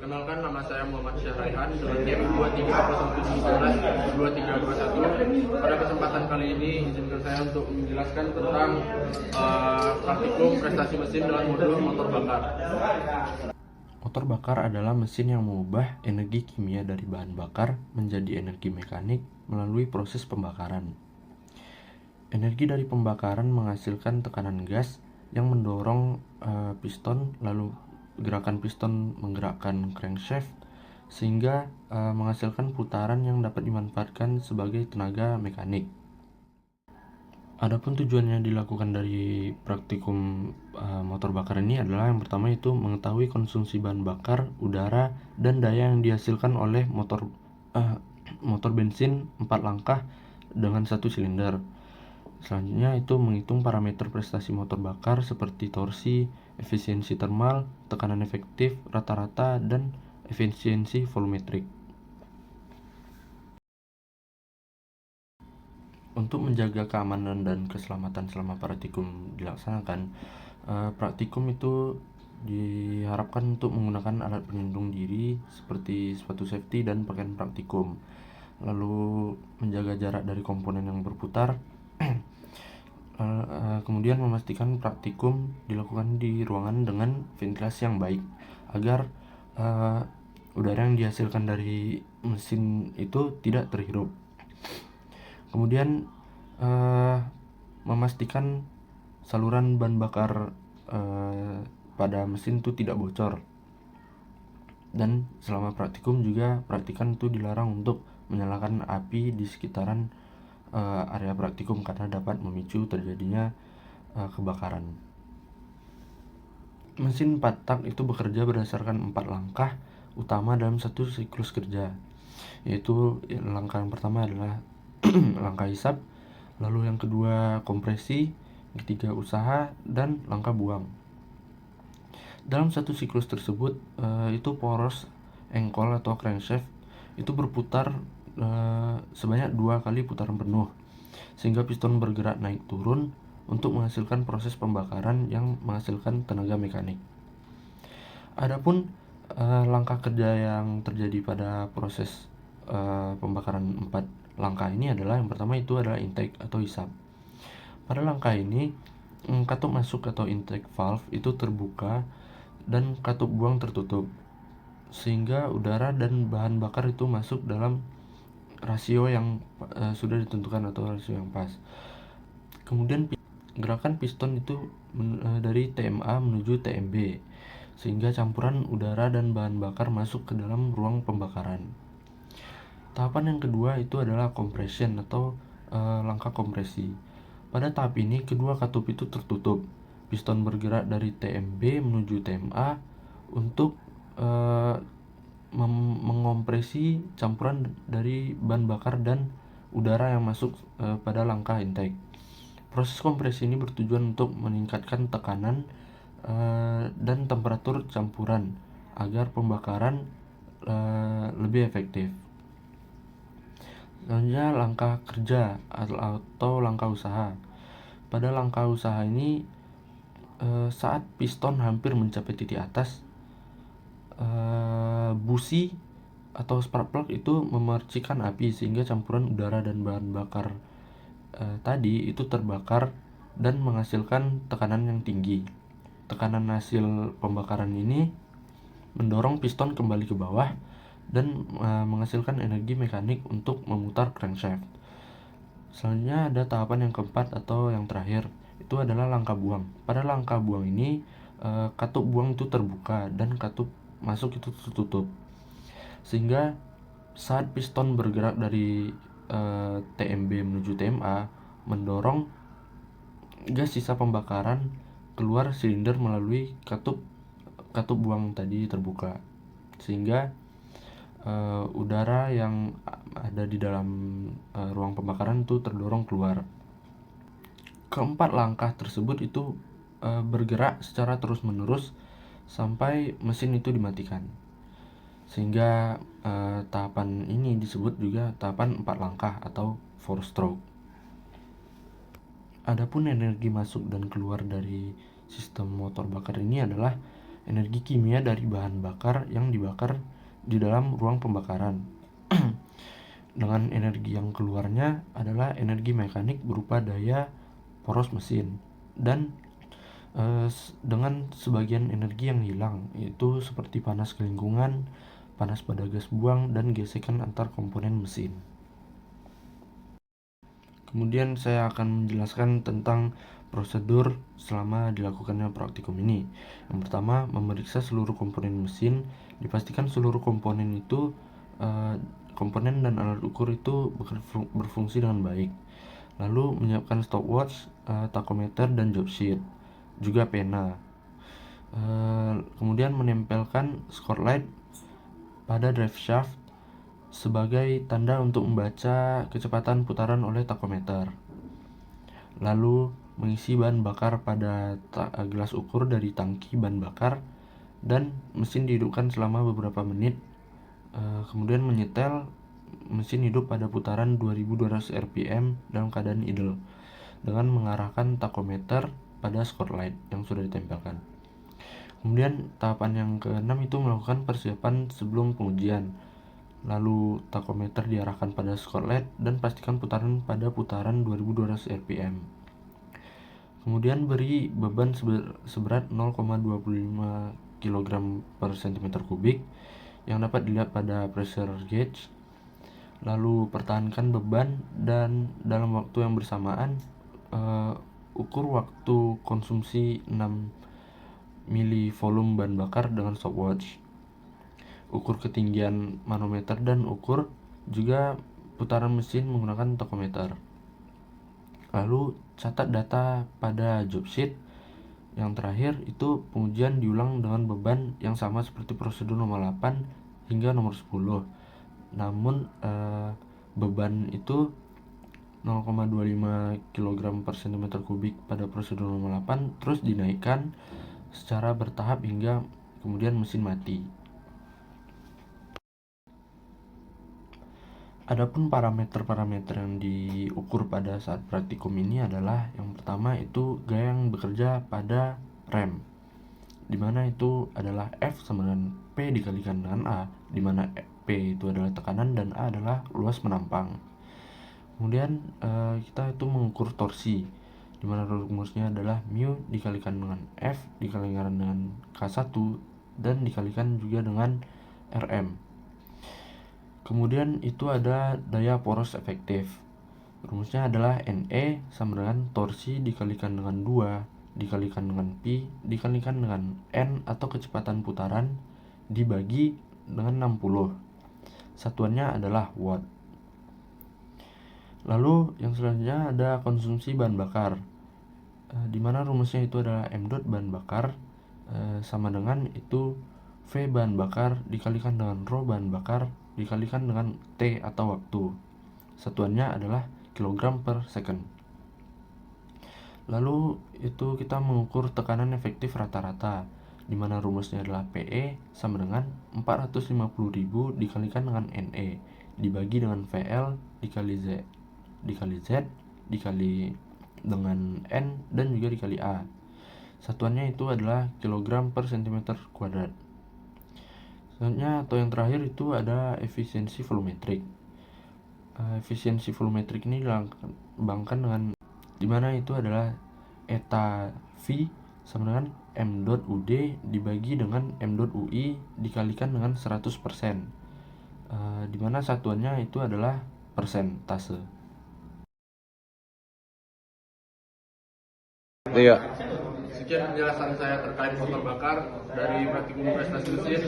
Perkenalkan, nama saya Muhammad Syahrihan dengan NIM 230711 2321. Pada kesempatan kali ini izinkan saya untuk menjelaskan tentang praktikum prestasi mesin dengan modul motor bakar. Motor bakar adalah mesin yang mengubah energi kimia dari bahan bakar menjadi energi mekanik melalui proses pembakaran. Energi dari pembakaran menghasilkan tekanan gas yang mendorong piston, lalu gerakan piston menggerakkan crankshaft sehingga menghasilkan putaran yang dapat dimanfaatkan sebagai tenaga mekanik. Adapun tujuannya dilakukan dari praktikum motor bakar ini adalah yang pertama itu mengetahui konsumsi bahan bakar, udara, dan daya yang dihasilkan oleh motor bensin 4 langkah dengan 1 silinder. Selanjutnya itu menghitung parameter prestasi motor bakar seperti torsi, efisiensi termal, tekanan efektif, rata-rata, dan efisiensi volumetrik. Untuk menjaga keamanan dan keselamatan selama praktikum dilaksanakan, praktikum itu diharapkan untuk menggunakan alat pelindung diri seperti sepatu safety dan pakaian praktikum, lalu menjaga jarak dari komponen yang berputar. Kemudian memastikan praktikum dilakukan di ruangan dengan ventilasi yang baik agar udara yang dihasilkan dari mesin itu tidak terhirup. Kemudian memastikan saluran bahan bakar pada mesin itu tidak bocor. Dan selama praktikum juga praktikan itu dilarang untuk menyalakan api di sekitaran area praktikum karena dapat memicu terjadinya kebakaran. Mesin 4 tak itu bekerja berdasarkan 4 langkah utama dalam satu siklus kerja, yaitu langkah yang pertama adalah langkah hisap, lalu yang kedua kompresi, yang ketiga usaha, dan langkah buang. Dalam satu siklus tersebut itu poros engkol atau crankshaft itu berputar sebanyak 2 kali putaran penuh, sehingga piston bergerak naik turun untuk menghasilkan proses pembakaran yang menghasilkan tenaga mekanik. Adapun langkah kerja yang terjadi pada proses pembakaran 4 langkah ini adalah yang pertama itu adalah intake atau hisap. Pada langkah ini katup masuk atau intake valve itu terbuka dan katup buang tertutup, sehingga udara dan bahan bakar itu masuk dalam rasio yang sudah ditentukan atau rasio yang pas. Kemudian gerakan piston itu dari TMA menuju TMB, sehingga campuran udara dan bahan bakar masuk ke dalam ruang pembakaran. Tahapan yang kedua itu adalah compression atau langkah kompresi. Pada tahap ini kedua katup itu tertutup. Piston bergerak dari TMB menuju TMA untuk mengompresi campuran dari bahan bakar dan udara yang masuk pada langkah intake. Proses kompresi ini bertujuan untuk meningkatkan tekanan dan temperatur campuran agar pembakaran lebih efektif. Selanjutnya langkah kerja atau langkah usaha. Pada langkah usaha ini saat piston hampir mencapai titik atas, busi atau spark plug itu memercikan api sehingga campuran udara dan bahan bakar tadi itu terbakar dan menghasilkan tekanan yang tinggi. Tekanan hasil pembakaran ini mendorong piston kembali ke bawah dan menghasilkan energi mekanik untuk memutar crankshaft. Selanjutnya ada tahapan yang keempat atau yang terakhir, itu adalah langkah buang. Pada langkah buang ini katup buang itu terbuka dan katup masuk itu tertutup, sehingga saat piston bergerak dari TMB menuju TMA mendorong gas sisa pembakaran keluar silinder melalui katup buang tadi terbuka, sehingga udara yang ada di dalam ruang pembakaran itu terdorong keluar. Keempat langkah tersebut itu bergerak secara terus-menerus sampai mesin itu dimatikan, sehingga tahapan ini disebut juga tahapan 4 langkah atau 4 stroke. Adapun energi masuk dan keluar dari sistem motor bakar ini adalah energi kimia dari bahan bakar yang dibakar di dalam ruang pembakaran. Dengan energi yang keluarnya adalah energi mekanik berupa daya poros mesin, dan dengan sebagian energi yang hilang, yaitu seperti panas ke lingkungan, panas pada gas buang, dan gesekan antar komponen mesin. Kemudian saya akan menjelaskan tentang prosedur selama dilakukannya praktikum ini. Yang pertama, memeriksa seluruh komponen mesin, dipastikan seluruh komponen itu komponen dan alat ukur itu berfungsi dengan baik. Lalu menyiapkan stopwatch, tachometer, dan job sheet, juga pena. Kemudian menempelkan score light pada drive shaft sebagai tanda untuk membaca kecepatan putaran oleh tachometer. Lalu mengisi bahan bakar pada gelas ukur dari tangki bahan bakar, dan mesin dihidupkan selama beberapa menit. Kemudian menyetel mesin hidup pada putaran 2200 rpm dalam keadaan idle dengan mengarahkan tachometer pada score light yang sudah ditempelkan. Kemudian tahapan yang ke-6 itu melakukan persiapan sebelum pengujian. Lalu tachometer diarahkan pada score light dan pastikan putaran pada putaran 2200 rpm. Kemudian beri beban seberat 0,25 kg per cm3 yang dapat dilihat pada pressure gauge. Lalu pertahankan beban, dan dalam waktu yang bersamaan ukur waktu konsumsi 6 mili volume bahan bakar dengan stopwatch. Ukur ketinggian manometer dan ukur juga putaran mesin menggunakan tachometer. Lalu catat data pada job sheet. Yang terakhir itu pengujian diulang dengan beban yang sama seperti prosedur nomor 8 hingga nomor 10. Namun beban itu 0,25 kg per cm3 pada prosedur nomor 8 terus dinaikkan secara bertahap hingga kemudian mesin mati. Adapun parameter-parameter yang diukur pada saat praktikum ini adalah yang pertama itu gaya yang bekerja pada rem, dimana itu adalah F sama dengan P dikalikan dengan A, dimana P itu adalah tekanan dan A adalah luas menampang. Kemudian kita itu mengukur torsi, dimana rumusnya adalah mu dikalikan dengan F dikalikan dengan K1 dan dikalikan juga dengan Rm. Kemudian itu ada daya poros efektif. Rumusnya adalah NE sama dengan torsi dikalikan dengan 2 dikalikan dengan pi dikalikan dengan N atau kecepatan putaran dibagi dengan 60. Satuannya adalah watt. Lalu yang selanjutnya ada konsumsi bahan bakar, dimana rumusnya itu adalah M dot bahan bakar sama dengan itu V bahan bakar dikalikan dengan rho bahan bakar dikalikan dengan T atau waktu. Satuannya adalah kilogram per second. Lalu itu kita mengukur tekanan efektif rata-rata, di mana rumusnya adalah PE sama dengan 450.000 dikalikan dengan NE dibagi dengan VL dikali Z dikali dengan N dan juga dikali A. Satuannya itu adalah kilogram per centimeter kuadrat. Selanjutnya atau yang terakhir itu ada efisiensi volumetrik. Efisiensi volumetrik ini dilambangkan dengan dimana itu adalah eta V sama dengan M dot UD dibagi dengan M dot UI dikalikan dengan 100%, dimana satuannya itu adalah persentase. Iya. Sekian penjelasan saya terkait motor bakar dari praktikum prestasi mesin.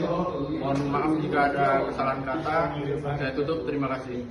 Mohon maaf jika ada kesalahan kata. Saya tutup. Terima kasih.